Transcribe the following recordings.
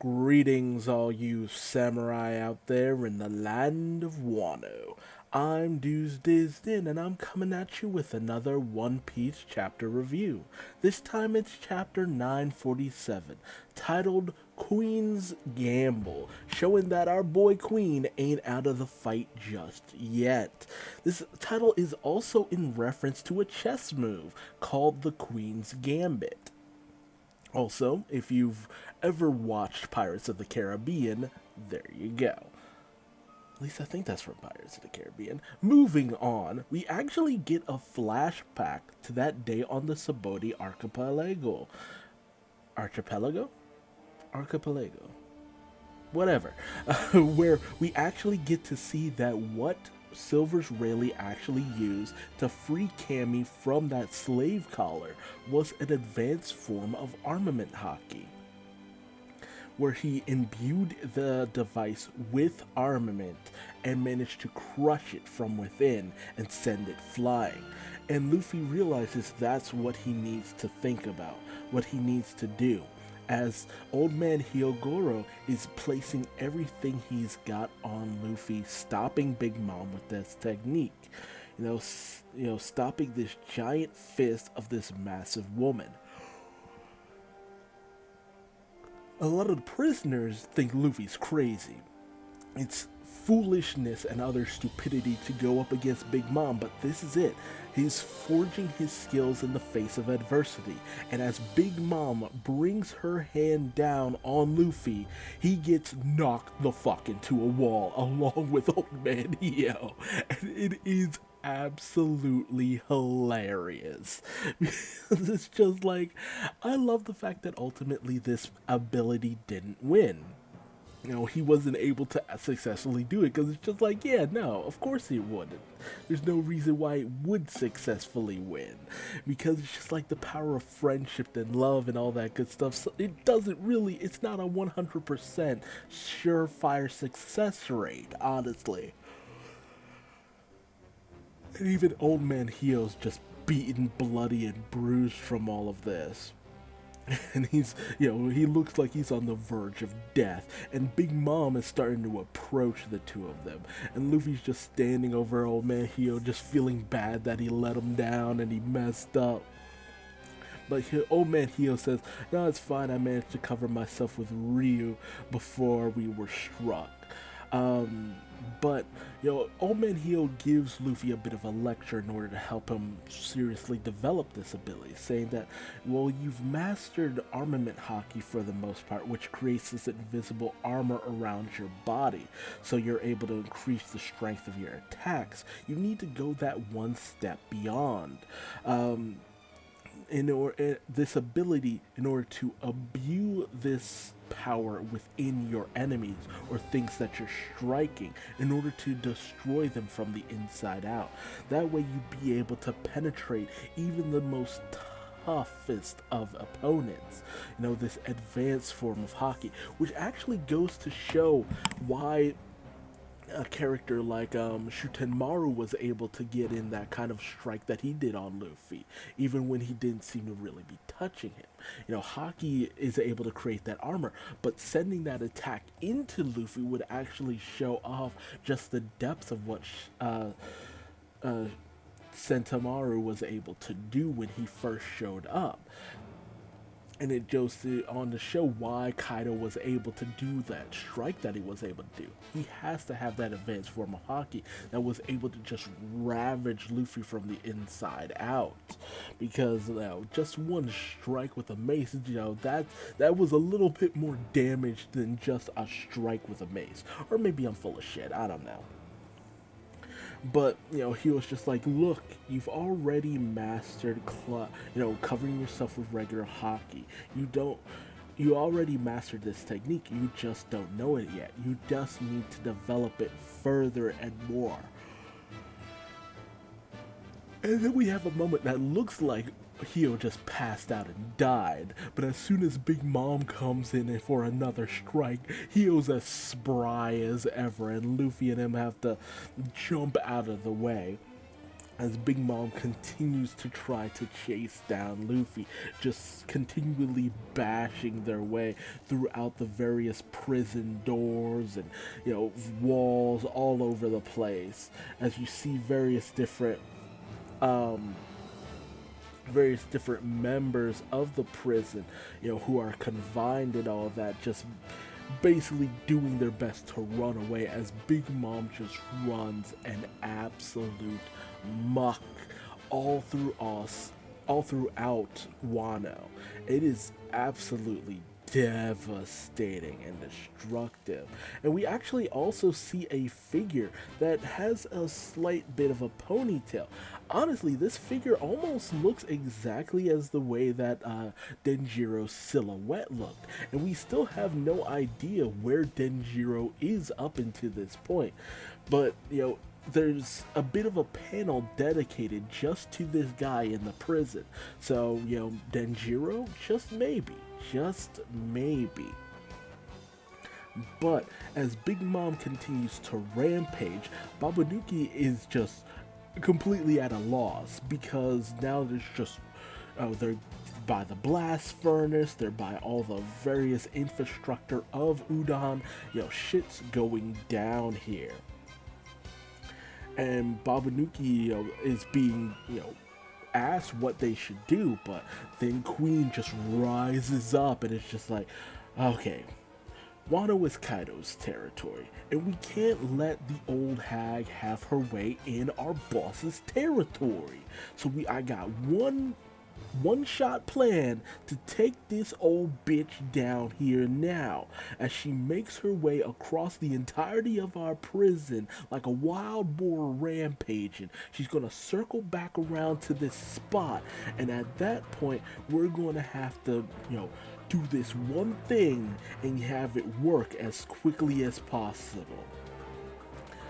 Greetings, all you samurai out there in the land of Wano. I'm Duuz-Diz-Din, and I'm coming at you with another One Piece chapter review. This time it's chapter 947, titled Queen's Gamble, showing that our boy Queen ain't out of the fight just yet. This title is also in reference to a chess move called the Queen's Gambit. Also, if you've ever watched Pirates of the Caribbean, there you go. At least I think that's from Pirates of the Caribbean. Moving on, we actually get a flashback to that day on the Saboti Archipelago. Archipelago? Archipelago. Whatever. Where we actually get to see that what Silver's Rayleigh actually used to free Cammy from that slave collar was an advanced form of armament hockey, where he imbued the device with armament and managed to crush it from within and send it flying. And Luffy realizes that's what he needs to think about, what he needs to do, as Old Man Hyogoro is placing everything he's got on Luffy, stopping Big Mom with this technique. Stopping this giant fist of this massive woman. A lot of the prisoners think Luffy's crazy. It's foolishness and other stupidity to go up against Big Mom, but this is it. He's forging his skills in the face of adversity, and as Big Mom brings her hand down on Luffy, he gets knocked the fuck into a wall along with Old Man Hio, and it is absolutely hilarious. It's just like, I love the fact that ultimately this ability didn't win. He wasn't able to successfully do it because it's just like, yeah, no, of course it wouldn't. There's no reason why it would successfully win, because it's just like the power of friendship and love and all that good stuff. So it's not a 100% surefire success rate, honestly. And even Old Man Hio's just beaten, bloody, and bruised from all of this. And he looks like he's on the verge of death. And Big Mom is starting to approach the two of them. And Luffy's just standing over Old Man Hio, just feeling bad that he let him down and he messed up. But Old Man Hio says, no, it's fine, I managed to cover myself with Ryu before we were struck. But Old Man Hio gives Luffy a bit of a lecture in order to help him seriously develop this ability, saying that, well, you've mastered armament hockey for the most part, which creates this invisible armor around your body, so you're able to increase the strength of your attacks. You need to go that one step beyond. This ability, in order to imbue this power within your enemies or things that you're striking, in order to destroy them from the inside out. That way you be able to penetrate even the most toughest of opponents. This advanced form of hockey, which actually goes to show why a character like Shutenmaru was able to get in that kind of strike that he did on Luffy, even when he didn't seem to really be touching him. Haki is able to create that armor, but sending that attack into Luffy would actually show off just the depth of what Sentamaru was able to do when he first showed up. And it goes on to show why Kaido was able to do that strike that he was able to do. He has to have that advanced form of hockey that was able to just ravage Luffy from the inside out. Because just one strike with a mace, that was a little bit more damage than just a strike with a mace. Or maybe I'm full of shit, I don't know. But he was just like, look, you've already mastered covering yourself with regular hockey. You already mastered this technique, you just don't know it yet. You just need to develop it further and more. And then we have a moment that looks like Hio just passed out and died, but as soon as Big Mom comes in for another strike, Hio's as spry as ever, and Luffy and him have to jump out of the way. as Big Mom continues to try to chase down Luffy, just continually bashing their way throughout the various prison doors and, walls all over the place, as you see um, various different members of the prison, who are confined and all that, just basically doing their best to run away as Big Mom just runs an absolute muck all through us, all throughout Wano. It is absolutely devastating and destructive. And we actually also see a figure that has a slight bit of a ponytail. Honestly, this figure almost looks exactly as the way that Denjiro's silhouette looked. And we still have no idea where Denjiro is up until this point. But, there's a bit of a panel dedicated just to this guy in the prison. So, Denjiro, just maybe. But as Big Mom continues to rampage, Babanuki is just completely at a loss, because now there's just, they're by the blast furnace, they're by all the various infrastructure of Udon. Shit's going down here. And Babanuki, is being, asked what they should do, but then Queen just rises up and it's just like, okay, Wano is Kaido's territory, and we can't let the old hag have her way in our boss's territory. So I got one-shot plan to take this old bitch down here now, as she makes her way across the entirety of our prison like a wild boar rampaging. She's gonna circle back around to this spot, and at that point we're gonna have to, do this one thing and have it work as quickly as possible.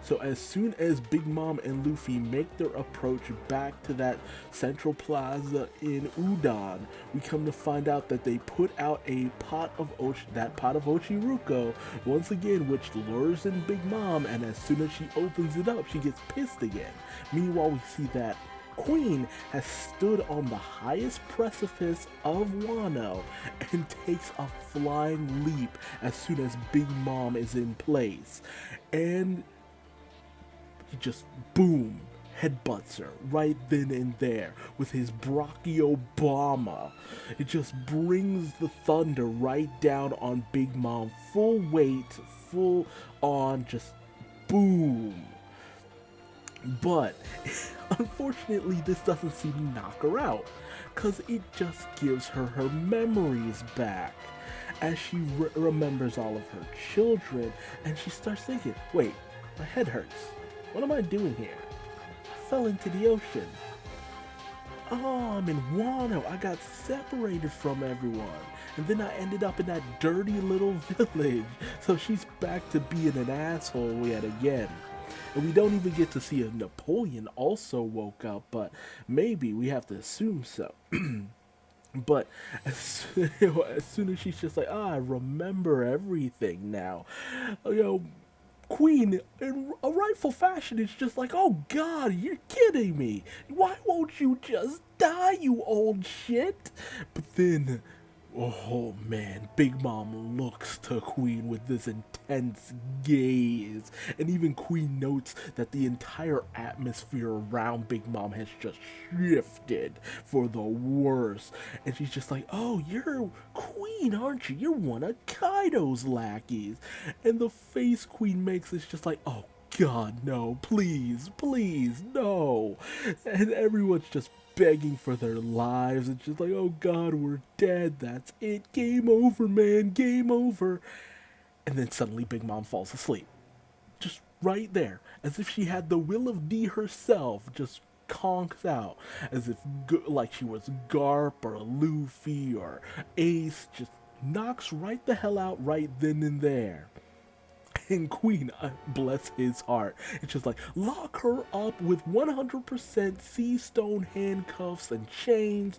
So as soon as Big Mom and Luffy make their approach back to that central plaza in Udon, we come to find out that they put out a pot of Ochiruko once again, which lures in Big Mom, and as soon as she opens it up, she gets pissed again. Meanwhile, we see that Queen has stood on the highest precipice of Wano and takes a flying leap as soon as Big Mom is in place. And he just, boom, headbutts her right then and there with his Brachiobomba. It just brings the thunder right down on Big Mom, full weight, full on, just boom. But unfortunately, this doesn't seem to knock her out, because it just gives her her memories back, as she remembers all of her children, and she starts thinking, wait, my head hurts. What am I doing here? I fell into the ocean. Oh, I'm in Wano. I got separated from everyone. And then I ended up in that dirty little village. So she's back to being an asshole yet again. And we don't even get to see if Napoleon also woke up, but maybe, we have to assume so. But as soon as she's just like, I remember everything now, Queen, in a rightful fashion, is just like, oh God, you're kidding me. Why won't you just die, you old shit? But then, oh man, Big Mom looks to Queen with this intense gaze, and even Queen notes that the entire atmosphere around Big Mom has just shifted for the worse, and she's just like, oh, you're Queen, aren't you? You're one of Kaido's lackeys. And the face Queen makes is just like, oh God, no, please, please, no. And everyone's just begging for their lives. It's just like, oh God, we're dead. That's it. Game over, man. Game over. And then suddenly Big Mom falls asleep. Just right there. As if she had the will of D herself. Just conks out. As if like she was Garp or Luffy or Ace. Just knocks right the hell out right then and there. And Queen, bless his heart, it's just like, lock her up with 100% sea stone handcuffs and chains,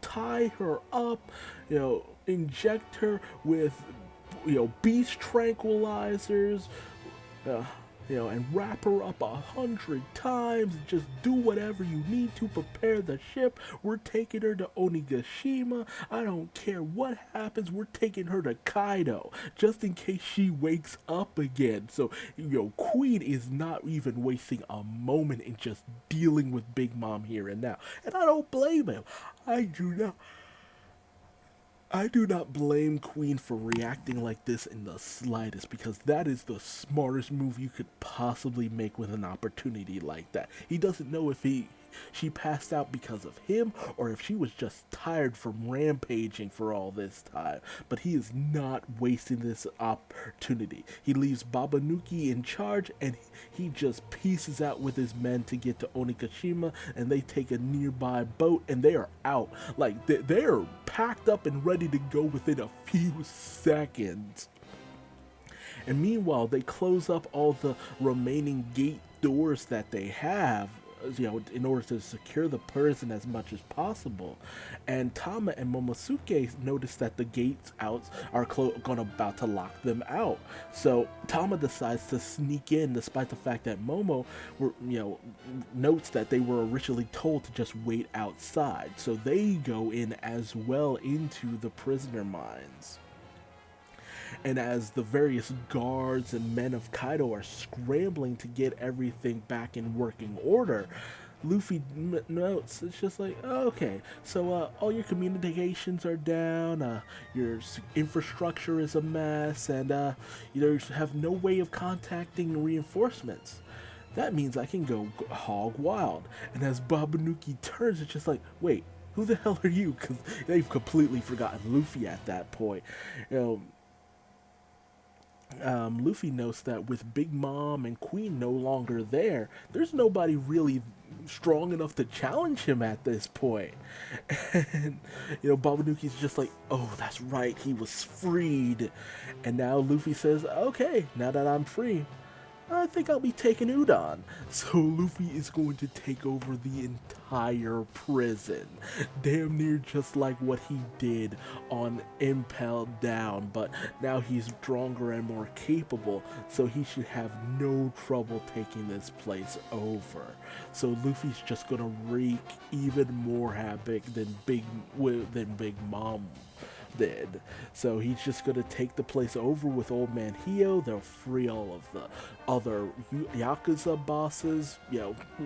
tie her up, inject her with, beast tranquilizers, and wrap her up 100 times and just do whatever you need to prepare the ship. We're taking her to Onigashima. I don't care what happens. We're taking her to Kaido just in case she wakes up again. So, Queen is not even wasting a moment in just dealing with Big Mom here and now. And I don't blame him. I do not. I do not blame Queen for reacting like this in the slightest, because that is the smartest move you could possibly make with an opportunity like that. He doesn't know if she passed out because of him or if she was just tired from rampaging for all this time. But he is not wasting this opportunity. He leaves Babanuki in charge and he just pieces out with his men to get to Onigashima, and they take a nearby boat and they are out. Like, they're packed up and ready to go within a few seconds. And meanwhile, they close up all the remaining gate doors that they have, in order to secure the prison as much as possible. And Tama and Momosuke notice that the gates outs are about to lock them out. So Tama decides to sneak in, despite the fact that Momo notes that they were originally told to just wait outside. So they go in as well into the prisoner mines. And as the various guards and men of Kaido are scrambling to get everything back in working order, Luffy notes, it's just like, oh, okay, so all your communications are down, your infrastructure is a mess, and you have no way of contacting reinforcements. That means I can go hog wild. And as Babanuki turns, it's just like, wait, who the hell are you? Because they've completely forgotten Luffy at that point. Luffy notes that with Big Mom and Queen no longer there, there's nobody really strong enough to challenge him at this point. And, Babanuki's just like, oh, that's right, he was freed. And now Luffy says, okay, now that I'm free, I think I'll be taking Udon. So Luffy is going to take over the entire prison. Damn near just like what he did on Impel Down, but now he's stronger and more capable, so he should have no trouble taking this place over. So Luffy's just gonna wreak even more havoc than Big Mom did. So he's just gonna take the place over with Old Man Hio. They'll free all of the other Yakuza bosses.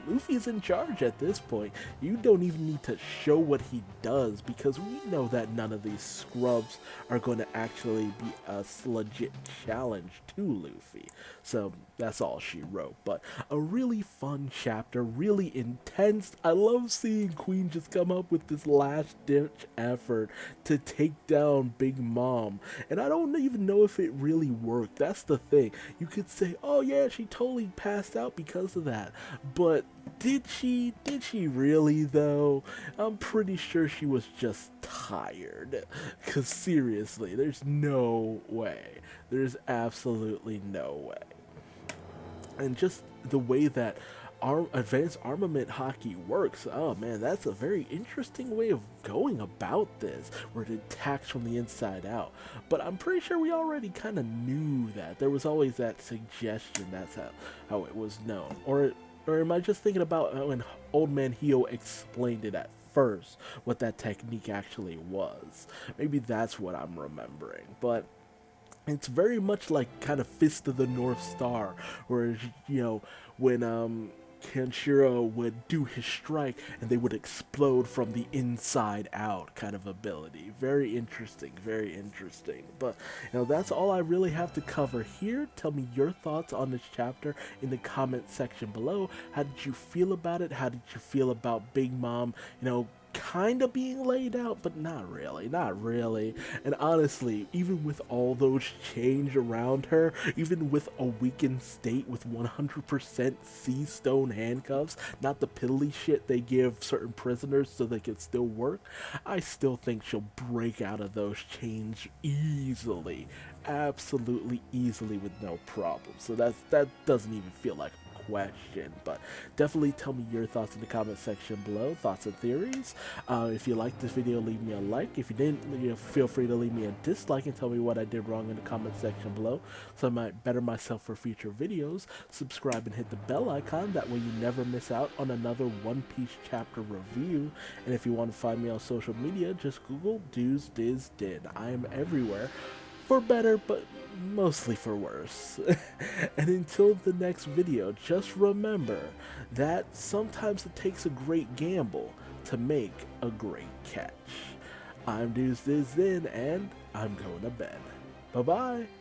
Luffy's in charge at this point. You don't even need to show what he does, because we know that none of these scrubs are going to actually be a legit challenge to Luffy. So that's all she wrote. But a really fun chapter, really intense. I love seeing Queen just come up with this last ditch effort to take down Big Mom. And I don't even know if it really worked. That's the thing. You could say, oh yeah, she totally passed out because of that. But did she really though? I'm pretty sure she was just tired. Because seriously, there's no way. There's absolutely no way. And just the way that our advanced armament hockey works, oh man, that's a very interesting way of going about this, where it attacks from the inside out. But I'm pretty sure we already kind of knew that. There was always that suggestion that's how it was known. Or am I just thinking about when Old Man Hio explained it at first, what that technique actually was? Maybe that's what I'm remembering. But it's very much like kind of Fist of the North Star, where, when Kenshiro would do his strike and they would explode from the inside out kind of ability. Very interesting, very interesting. But, that's all I really have to cover here. Tell me your thoughts on this chapter in the comment section below. How did you feel about it? How did you feel about Big Mom, kind of being laid out, but not really. And honestly, even with all those change around her, even with a weakened state with 100% sea stone handcuffs, not the piddly shit they give certain prisoners so they can still work, I still think she'll break out of those chains easily, absolutely easily, with no problem. So that doesn't even feel like a question. But definitely tell me your thoughts in the comment section below, thoughts and theories. If you liked this video, leave me a like. If you didn't, feel free to leave me a dislike and tell me what I did wrong in the comment section below so I might better myself for future videos. Subscribe and hit the bell icon, that way you never miss out on another One Piece chapter review. And if you want to find me on social media, just Google Duuz-Diz-Din. I am everywhere, for better, but mostly for worse. And until the next video, just remember that sometimes it takes a great gamble to make a great catch. I'm Duuz-Diz-Din, and I'm going to bed. Bye-bye.